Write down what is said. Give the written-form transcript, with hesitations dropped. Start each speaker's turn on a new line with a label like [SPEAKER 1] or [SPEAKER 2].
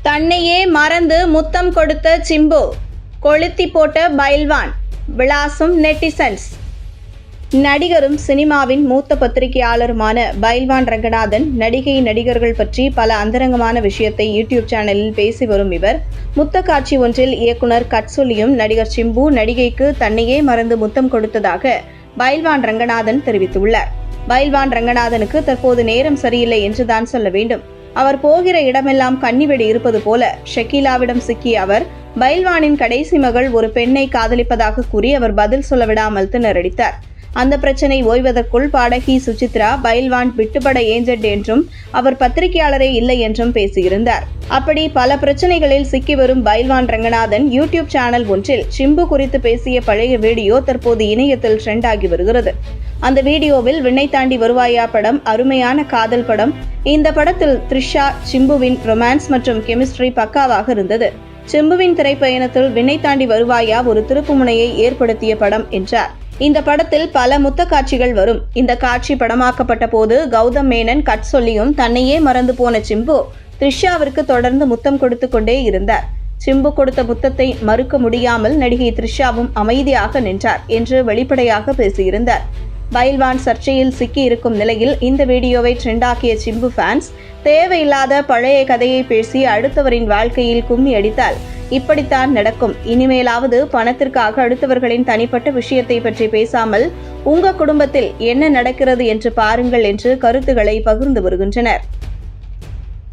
[SPEAKER 1] தன்னையே மறந்து முத்தம் கொடுத்த சிம்பு, கொளுத்தி போட்ட பைல்வான், விளாசும் நெட்டிசன்ஸ். நடிகரும் சினிமாவின் மூத்த பத்திரிகையாளருமான பைல்வான் ரங்கநாதன் நடிகர்கள் பற்றி பல அந்தரங்கமான விஷயத்தை யூடியூப் சேனலில் பேசி வரும் இவர், முத்த காட்சி ஒன்றில் இயக்குனர் கட் சொல்லியும் நடிகர் சிம்பு நடிகைக்கு தன்னையே மறந்து முத்தம் கொடுத்ததாக பைல்வான் ரங்கநாதன் தெரிவித்துள்ளார். பைல்வான் ரங்கநாதனுக்கு தற்போது நேரம் சரியில்லை என்றுதான் சொல்ல வேண்டும். அவர் போகிற இடமெல்லாம் கன்னிவெடி இருப்பது போல ஷக்கீலாவிடம் சிக்கிய அவர், பைல்வானின் கடைசி மகள் ஒரு பெண்ணை காதலிப்பதாக கூறி அவர் பதில் சொல்ல விடாமல் திணறடித்தார். அந்த பிரச்சனை ஓய்வதற்குள் பாடகி சுசித்ரா பைல்வான் விட்டுப்பட ஏஞ்சட் என்றும் அவர் பத்திரிகையாளரே இல்லை என்றும் பேசியிருந்தார். அப்படி பல பிரச்சனைகளில் சிக்கி வரும் பைல்வான் ரங்கநாதன் யூடியூப் சேனல் ஒன்றில் சிம்பு குறித்து பேசிய பழைய வீடியோ தற்போது இணையத்தில் ட்ரெண்ட் ஆகி வருகிறது. அந்த வீடியோவில் விண்ணை தாண்டி வருவாயா படம் அருமையான காதல் படம். இந்த படத்தில் த்ரிஷா சிம்புவின் ரொமான்ஸ் மற்றும் கெமிஸ்ட்ரி பக்காவாக இருந்தது. சிம்புவின் திரைப்பயணத்தில் விண்ணை தாண்டி வருவாயா ஒரு திருப்புமுனையை ஏற்படுத்திய படம் என்றார். இந்த படத்தில் பல முத்த காட்சிகள் வரும். இந்த காட்சி படமாக்கப்பட்ட போது கௌதம் மேனன் கட் சொல்லியும் தன்னையே மறந்து போன சிம்பு த்ரிஷாவிற்கு தொடர்ந்து முத்தம் கொடுத்து கொண்டே இருந்தார். சிம்பு கொடுத்த முத்தத்தை மறுக்க முடியாமல் நடிகை த்ரிஷாவும் அமைதியாக நின்றார் என்று வெளிப்படையாக பேசியிருந்தார். பைல்வான் சர்ச்சையில் சிக்கி இருக்கும் நிலையில் இந்த வீடியோவை ட்ரெண்டாக்கிய சிம்பு ஃபேன்ஸ், தேவையில்லாத பழைய கதையை பேசி அடுத்தவரின் வாழ்க்கையில் கும்மி அடித்தால் இப்படித்தான் நடக்கும். இனிமேலாவது பணத்திற்காக அடுத்தவர்களின் தனிப்பட்ட விஷயத்தை பற்றி பேசாமல் உங்க குடும்பத்தில் என்ன நடக்கிறது என்று பாருங்கள் என்று கருத்துக்களை பகிர்ந்து வருகின்றனர்.